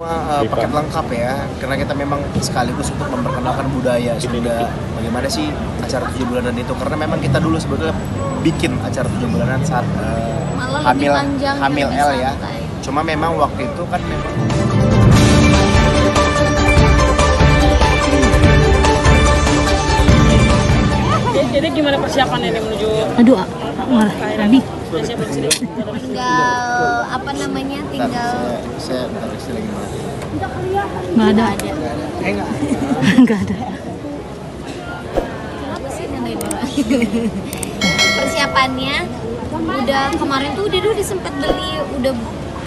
Paket lengkap ya, karena kita memang sekaligus untuk memperkenalkan budaya Sunda. Bagaimana sih acara 7 bulanan itu? Karena memang kita dulu sebetulnya bikin acara 7 bulanan saat hamil L ya. Cuma memang waktu itu kan memang Jadi gimana persiapannya nih menuju? Aduh, malah tadi. Tinggal tinggal saya lagi mana? Nggak ada. Enggak. Nggak ada. apa sih persiapannya udah kemarin tuh udah sempet beli udah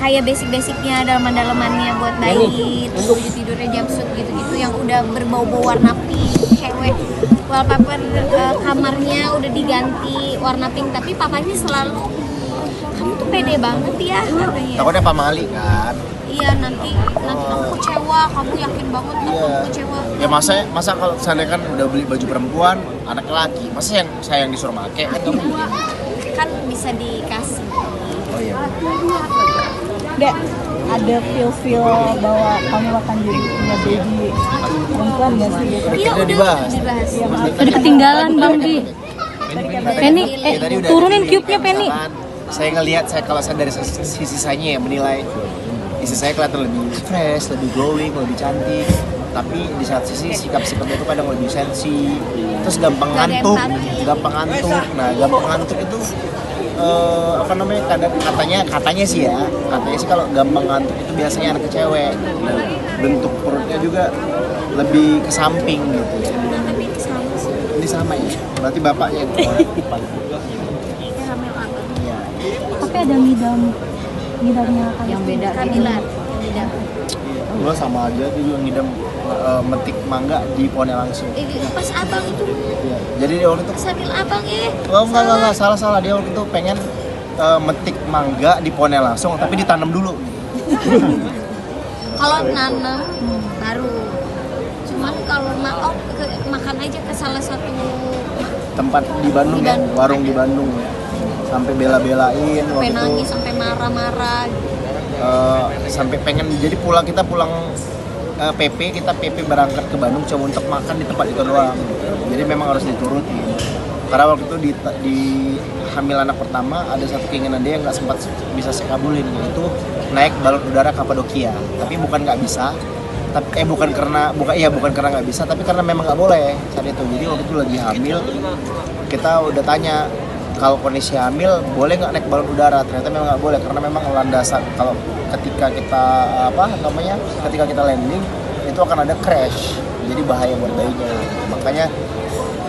kayak basic-basicnya dalaman-dalamannya buat bayi, terus baju tidurnya jumpsuit gitu-gitu yang udah berbau-bau warna pink, cewek. Wallpaper kamarnya udah diganti warna pink, tapi papanya selalu kamu tuh pede banget ya katanya. Takutnya Pak Mali kan? Iya nanti kamu kecewa, kamu yakin banget kamu kecewa. Ya masa kalau saya kan udah beli baju perempuan, anak laki, masa saya yang disuruh pakai kan kamu? Kan bisa dikasih. Oh iya. Dek, ada feel bahwa kamu akan jadi punya baby perempuan nggak sih gitu? Iya Udah dibahas. Udah ketinggalan Bang Di. Penny, Tadi udah turunin di- cube-nya Penny. misalkan saya ngelihat kalau saya dari sisi saya ya menilai isi saya kelihatan lebih fresh, lebih glowing, lebih cantik. Tapi di saat sisi sikap-sikapnya itu kadang lebih sensi, terus gampang Gak ada ngantuk, empati. gampang ngantuk. Nah, gampang ngantuk itu katanya sih kalau gampang ngantuk itu biasanya anak cewek. Dan bentuk perutnya juga lebih ke samping gitu. Tapi sama sih. Ini sama ya. Berarti bapaknya yang orang depan. Hamil apa? Iya. Tapi ada ngidamnya yang beda. Kamilan. Beda. Gua sama aja dia juga ngidam metik mangga di pohonnya langsung. Pas abang itu Iya. Jadi dia waktu itu sambil abang enggak salah dia waktu itu pengen metik mangga di pohonnya langsung tapi ditanam dulu. Kalau nanam baru. Cuman kalau makan aja ke salah satu Tempat di Bandung ya, Bandung. warung di Bandung ya. Sampai bela-belain sampai waktu itu. nangis sampai marah-marah. Sampai pengen jadi kita pulang kita PP berangkat ke Bandung cuma untuk makan di tempat itu doang. Jadi memang harus dituruti. Karena waktu itu di hamil anak pertama ada satu keinginan dia yang nggak sempat bisa saya kabulin, yaitu naik balon udara Kapadokia. Tapi bukan nggak bisa, bukan karena nggak bisa, tapi karena memang nggak boleh saat itu. Jadi waktu itu lagi hamil, kita udah tanya kalau kondisi hamil boleh nggak naik balon udara. Ternyata memang nggak boleh karena memang landasan kalau ketika kita landing itu akan ada crash, jadi bahaya buat bayinya. Makanya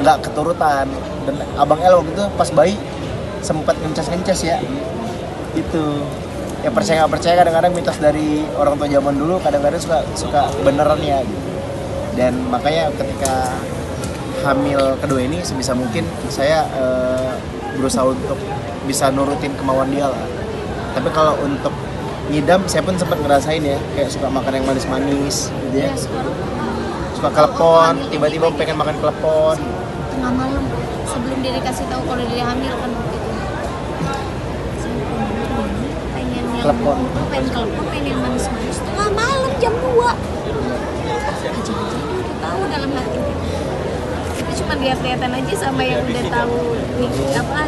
nggak keturutan. Dan abang El waktu itu pas bayi sempat ngencas ya itu ya, percaya nggak percaya kadang-kadang mitos dari orang tua zaman dulu kadang-kadang suka beneran ya gitu. Dan makanya ketika hamil kedua ini sebisa mungkin saya berusaha untuk bisa nurutin kemauan dia lah. Tapi kalau untuk ngidam saya pun sempat ngerasain ya, kayak suka makan yang manis-manis gitu ya. Suka kelepon, tiba-tiba pengen makan kelepon. Tengah malam sebelum dia dikasih tahu kalau dia hamil kan waktu itu. Kelepon. Pengen yang manis-manis. Tengah malam jam 2. Aja-aja dia udah tahu dalam hati. Kita cuma lihat-lihatan aja sama yang udah tahu nih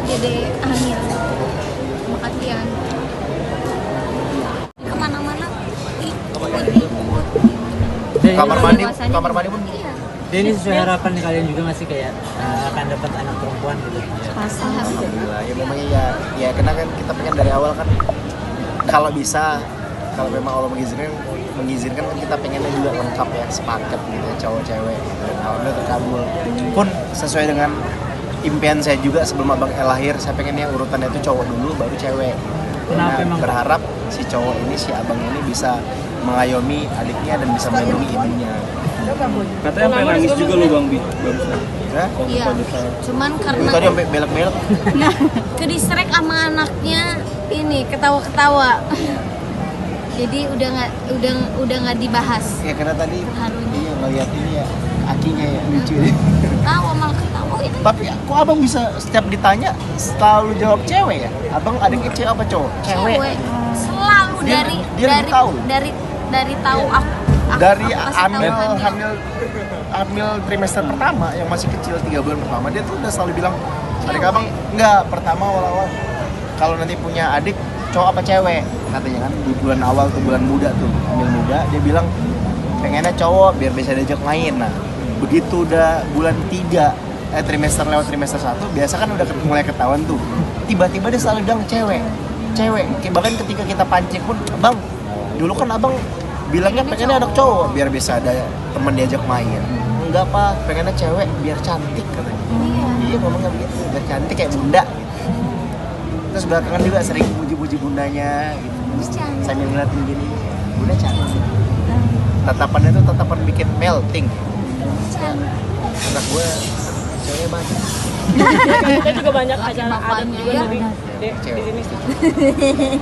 dede hamil. Sama kasihan. Kemana-mana ikut. Kamar mandi pun Iya. Jadi ini sesuai harapan kalian juga masih kayak akan dapat anak perempuan gitu. alhamdulillah ya memang ya karena kan kita pengen dari awal kan kalau memang Allah mengizinkan kan kita pengennya juga lengkap ya, sepaket gitu ya, cowok cewek gitu. Alhamdulillah terkabul pun sesuai dengan impian saya juga. Sebelum abang El lahir saya pengennya urutannya itu cowok dulu baru cewek. Kenapa Nah, emang? berharap si cowok ini, si abang ini bisa mengayomi adiknya dan bisa melindungi ibunya. Katanya sampai nangis juga lu Bang Bi barusan. Hah? Iya. Cuman Itu karena tadi sampai belok-belok. kedistrek sama anaknya ini ketawa-ketawa. Jadi udah nggak dibahas. Ya karena tadi Terharunya. iya ngeliat ini ya akinya ya lucu ya. Tawa malah ketawa ini. Tapi kok abang bisa setiap ditanya selalu jawab cewek ya? Abang adiknya cewek apa cowok? Cewek selalu Dia dari lebih tahu. dari dari tahu aku Dari aku kasih tahu hamil trimester pertama yang masih kecil 3 bulan pertama, dia tuh udah selalu bilang, adik abang enggak, pertama awal-awal kalau nanti punya adik cowok apa cewek katanya kan, di bulan awal tuh, bulan muda tuh, hamil muda, dia bilang pengennya cowok biar bisa diajak main. Nah begitu udah bulan 3 trimester lewat trimester 1, biasa kan udah mulai ketahuan tuh, tiba-tiba dia selalu bilang cewek. Bahkan ketika kita pancing pun, bang dulu kan abang bilangnya pengennya anak cowok biar bisa ada teman diajak main. Enggak pak, pengennya cewek biar cantik katanya. Iya ngomongnya begitu, biar cantik kayak bunda gitu. Terus belakangan juga sering puji-puji bundanya gitu, sambil ngeliatin gini, bunda cantik. Tatapannya tuh tatapan bikin melting. Anak gue ceweknya banyak. Kita juga banyak acara adat juga di sini sih.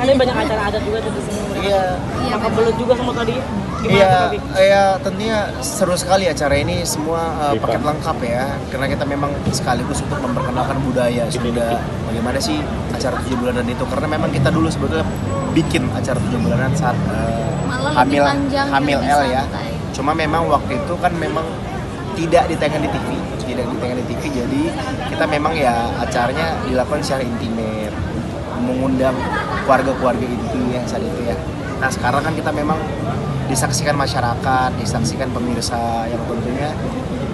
Ada banyak acara adat juga di sini. Iya. Makan belut juga sama tadi. Iya, tentunya seru sekali acara ini, semua paket lengkap ya. Karena kita memang sekaligus untuk memperkenalkan budaya Sunda. Bagaimana sih acara 7 bulanan itu? Karena memang kita dulu sebetulnya bikin acara 7 bulanan saat hamil L ya. Cuma memang waktu itu kan memang tidak ditayangkan di TV, jadi kita memang ya acaranya dilakukan secara intimate, mengundang keluarga-keluarga itu yang saat itu ya. Nah sekarang kan kita memang disaksikan masyarakat, disaksikan pemirsa, yang tentunya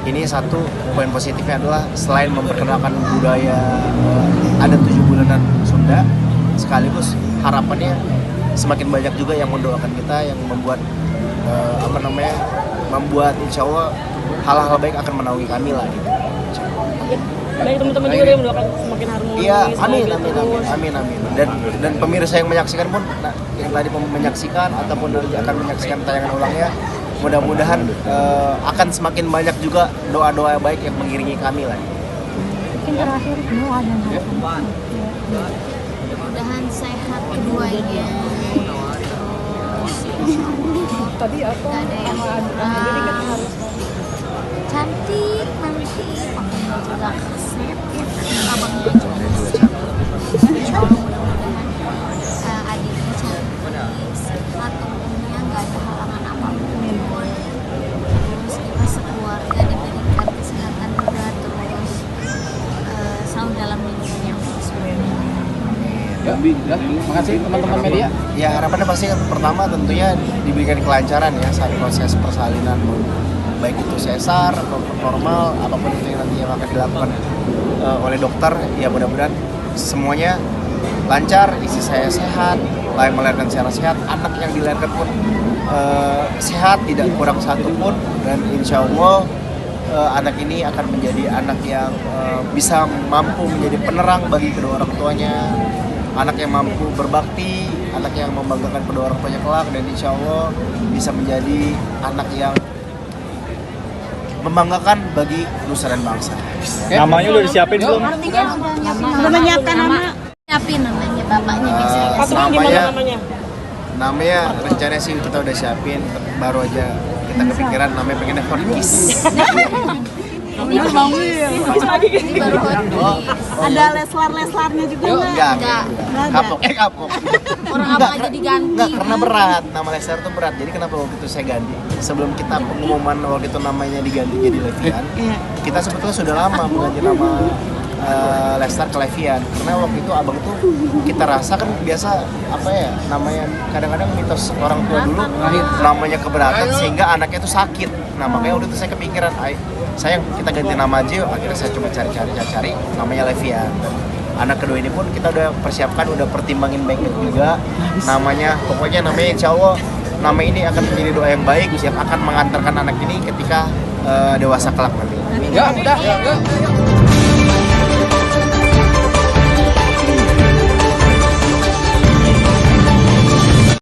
ini satu poin positifnya adalah selain memperkenalkan budaya adat 7 bulanan Sunda, sekaligus harapannya semakin banyak juga yang mendoakan kita, yang membuat membuat insya Allah hal-hal baik akan menaungi kami lah gitu. Baik teman-teman juga yang mendoakan semakin harmonis. Iya, amin. Dan pemirsa yang menyaksikan pun, yang tadi menyaksikan ataupun nanti akan menyaksikan tayangan ulangnya, mudah-mudahan akan semakin banyak juga doa-doa baik yang mengiringi kami lah. Mungkin terakhir doa dan harapan. mudahan sehat keduanya. Tadi apa? Gak ada yang kurang. Cantik nanti, pakai juga kaset ya. Abangnya juga insya Allah mudah-mudahan adiknya cantik, sehat, umurnya gak ada halangan apapun. Terus kita sekeluarga diberikan kesehatan juga, terus selalu dalam lindungan yang Ya, makasih teman-teman media. Ya harapannya pasti kan pertama tentunya diberikan kelancaran ya saat proses persalinan, baik itu sesar maupun normal, apapun itu yang nanti yang akan dilakukan oleh dokter. Ya mudah-mudahan semuanya lancar, istri saya sehat, melahirkan secara sehat, anak yang dilahirkan pun sehat, tidak kurang satu pun, dan insya Allah anak ini akan menjadi anak yang bisa mampu menjadi penerang bagi kedua orang tuanya, anak yang mampu berbakti, anak yang membanggakan kedua orang tuanya kelak, dan insya Allah bisa menjadi anak yang membanggakan bagi nusa dan bangsa. Namanya udah disiapin belum? artinya Udah menyiapkan nama. nyiapin namanya bapaknya biasanya. Patungan gimana namanya? Namanya rencananya sih kita udah siapin, baru aja kita kepikiran namanya pengennya Horkis. Ini baru Ada leslar-leslarnya juga nggak? Enggak. Kapok. orang apa aja diganti. Enggak, karena berat. Nama Lester tuh berat. Jadi kenapa waktu itu saya ganti? Sebelum kita pengumuman waktu itu namanya diganti jadi Levian, kita sebetulnya sudah lama mengganti nama Lester ke Levian. Karena waktu itu abang tuh kita rasa kan biasa apa ya, namanya kadang-kadang mitos orang tua dulu namanya keberatan sehingga anaknya tuh sakit. Nah makanya waktu itu saya kepikiran, sayang kita ganti nama aja yuk. Akhirnya saya coba cari namanya Levian. Anak kedua ini pun kita udah persiapkan, udah pertimbangin baik-baik juga namanya. Pokoknya namanya insya Allah nama ini akan menjadi doa yang baik yang akan mengantarkan anak ini ketika dewasa kelak nanti. Ya, udah.